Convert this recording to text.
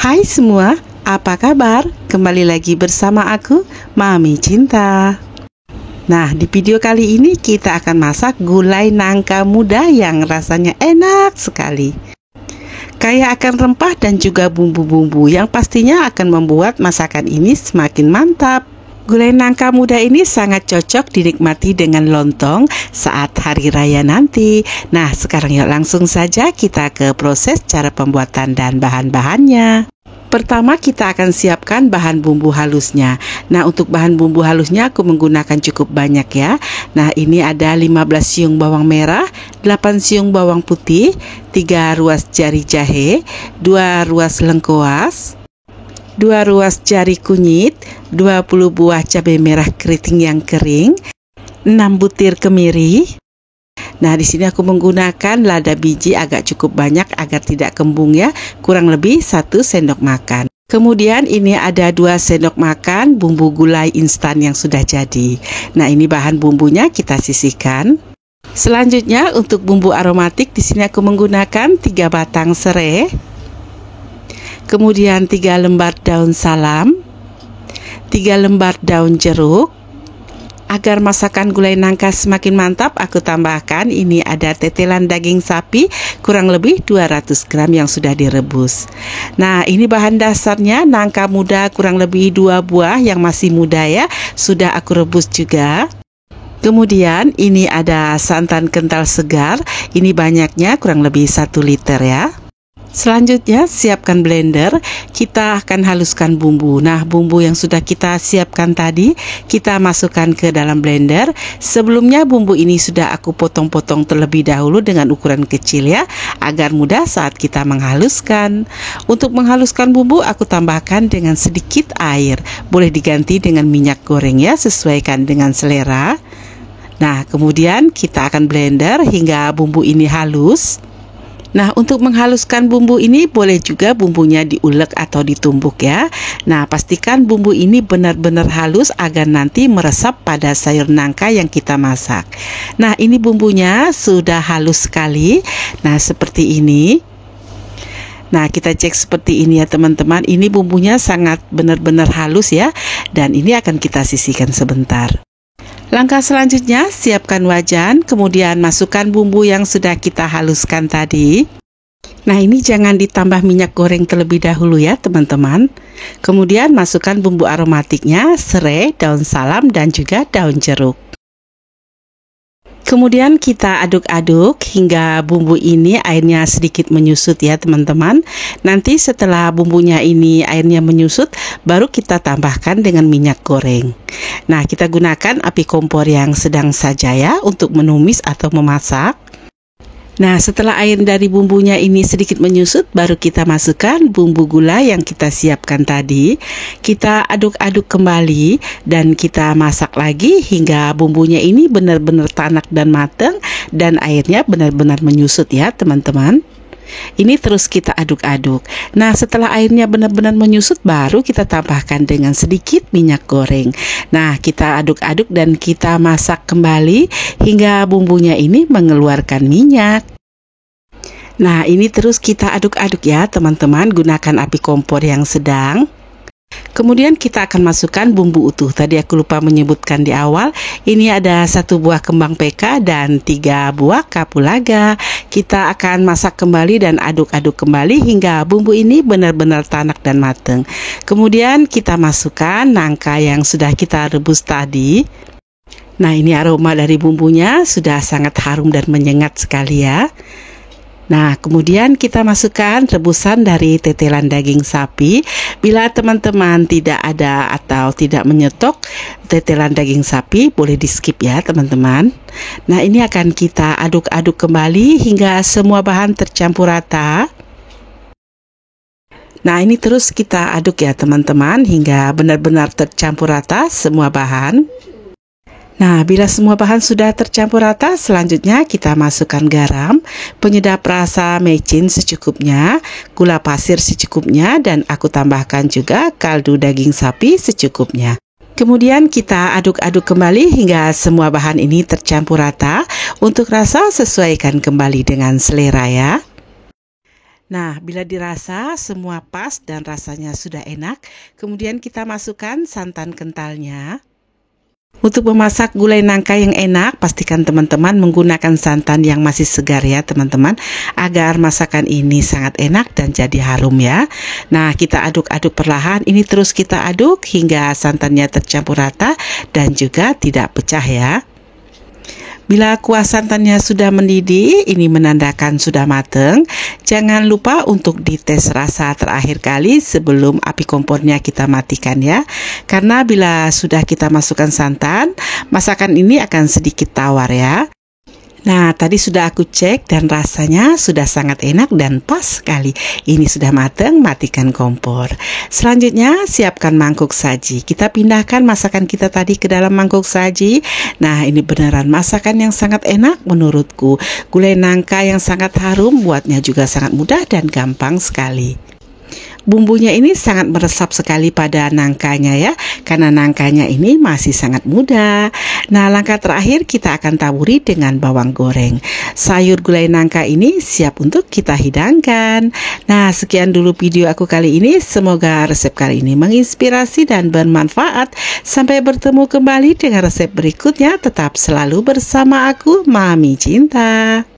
Hai semua, apa kabar? Kembali lagi bersama aku, Mami Cinta. Nah, di video kali ini kita akan masak gulai nangka muda yang rasanya enak sekali. Kaya akan rempah dan juga bumbu-bumbu yang pastinya akan membuat masakan ini semakin mantap. Gulai nangka muda ini sangat cocok dinikmati dengan lontong saat hari raya nanti. Nah, sekarang yuk langsung saja kita ke proses cara pembuatan dan bahan-bahannya. Pertama kita akan siapkan bahan bumbu halusnya. Nah, untuk bahan bumbu halusnya aku menggunakan cukup banyak ya. Nah, ini ada 15 siung bawang merah, 8 siung bawang putih, 3 ruas jari jahe, 2 ruas lengkuas, 2 ruas jari kunyit, 20 buah cabai merah keriting yang kering, 6 butir kemiri. Nah, di sini aku menggunakan lada biji agak cukup banyak agar tidak kembung ya, kurang lebih 1 sendok makan. Kemudian ini ada 2 sendok makan bumbu gulai instan yang sudah jadi. Nah, ini bahan bumbunya kita sisihkan. Selanjutnya untuk bumbu aromatik di sini aku menggunakan 3 batang serai. Kemudian 3 lembar daun salam, 3 lembar daun jeruk. Agar masakan gulai nangka semakin mantap, aku tambahkan ini ada tetelan daging sapi kurang lebih 200 gram yang sudah direbus. Nah, ini bahan dasarnya nangka muda kurang lebih 2 buah yang masih muda ya, sudah aku rebus juga. Kemudian ini ada santan kental segar, ini banyaknya kurang lebih 1 liter ya. Selanjutnya siapkan blender, kita akan haluskan bumbu. Nah, bumbu yang sudah kita siapkan tadi kita masukkan ke dalam blender. Sebelumnya bumbu ini sudah aku potong-potong terlebih dahulu dengan ukuran kecil ya, agar mudah saat kita menghaluskan. Untuk menghaluskan bumbu aku tambahkan dengan sedikit air, boleh diganti dengan minyak goreng ya, sesuaikan dengan selera. Nah, kemudian kita akan blender hingga bumbu ini halus. Nah, untuk menghaluskan bumbu ini boleh juga bumbunya diulek atau ditumbuk ya. Nah, pastikan bumbu ini benar-benar halus agar nanti meresap pada sayur nangka yang kita masak. Nah, ini bumbunya sudah halus sekali. Nah, seperti ini. Nah, kita cek seperti ini ya teman-teman. Ini bumbunya sangat benar-benar halus ya. Dan ini akan kita sisihkan sebentar. Langkah selanjutnya, siapkan wajan, kemudian masukkan bumbu yang sudah kita haluskan tadi. Nah, ini jangan ditambah minyak goreng terlebih dahulu ya teman-teman. Kemudian masukkan bumbu aromatiknya, serai, daun salam, dan juga daun jeruk. Kemudian kita aduk-aduk hingga bumbu ini airnya sedikit menyusut ya teman-teman. Nanti setelah bumbunya ini airnya menyusut, baru kita tambahkan dengan minyak goreng. Nah, kita gunakan api kompor yang sedang saja ya untuk menumis atau memasak. Nah, setelah air dari bumbunya ini sedikit menyusut, baru kita masukkan bumbu gula yang kita siapkan tadi. Kita aduk-aduk kembali dan kita masak lagi hingga bumbunya ini benar-benar tanak dan matang dan airnya benar-benar menyusut ya teman-teman. Ini terus kita aduk-aduk. Nah, setelah airnya benar-benar menyusut, baru kita tambahkan dengan sedikit minyak goreng. Nah, kita aduk-aduk dan kita masak kembali hingga bumbunya ini mengeluarkan minyak. Nah, ini terus kita aduk-aduk ya teman-teman, gunakan api kompor yang sedang. Kemudian kita akan masukkan bumbu utuh. Tadi aku lupa menyebutkan di awal. Ini ada 1 buah kembang peka dan 3 buah kapulaga. Kita akan masak kembali dan aduk-aduk kembali hingga bumbu ini benar-benar tanak dan matang. Kemudian kita masukkan nangka yang sudah kita rebus tadi. Nah, ini aroma dari bumbunya sudah sangat harum dan menyengat sekali ya. Nah, kemudian kita masukkan rebusan dari tetelan daging sapi. Bila teman-teman tidak ada atau tidak menyetok tetelan daging sapi, boleh di skip ya teman-teman. Nah, ini akan kita aduk-aduk kembali hingga semua bahan tercampur rata. Nah, ini terus kita aduk ya teman-teman hingga benar-benar tercampur rata semua bahan. Nah, bila semua bahan sudah tercampur rata, selanjutnya kita masukkan garam, penyedap rasa mecin secukupnya, gula pasir secukupnya, dan aku tambahkan juga kaldu daging sapi secukupnya. Kemudian kita aduk-aduk kembali hingga semua bahan ini tercampur rata. Untuk rasa sesuaikan kembali dengan selera ya. Nah, bila dirasa semua pas dan rasanya sudah enak, kemudian kita masukkan santan kentalnya. Untuk memasak gulai nangka yang enak, pastikan teman-teman menggunakan santan yang masih segar ya teman-teman, agar masakan ini sangat enak dan jadi harum ya. Nah, kita aduk-aduk perlahan, ini terus kita aduk hingga santannya tercampur rata dan juga tidak pecah ya. Bila kuah santannya sudah mendidih, ini menandakan sudah mateng. Jangan lupa untuk dites rasa terakhir kali sebelum api kompornya kita matikan ya. Karena bila sudah kita masukkan santan, masakan ini akan sedikit tawar ya. Nah, tadi sudah aku cek dan rasanya sudah sangat enak dan pas sekali. Ini sudah matang, matikan kompor. Selanjutnya, siapkan mangkuk saji. Kita pindahkan masakan kita tadi ke dalam mangkuk saji. Nah, ini beneran masakan yang sangat enak menurutku. Gulai nangka yang sangat harum, buatnya juga sangat mudah dan gampang sekali. Bumbunya ini sangat meresap sekali pada nangkanya ya, karena nangkanya ini masih sangat muda. Nah, langkah terakhir kita akan taburi dengan bawang goreng. Sayur gulai nangka ini siap untuk kita hidangkan. Nah, sekian dulu video aku kali ini. Semoga resep kali ini menginspirasi dan bermanfaat. Sampai bertemu kembali dengan resep berikutnya. Tetap selalu bersama aku, Mami Cinta.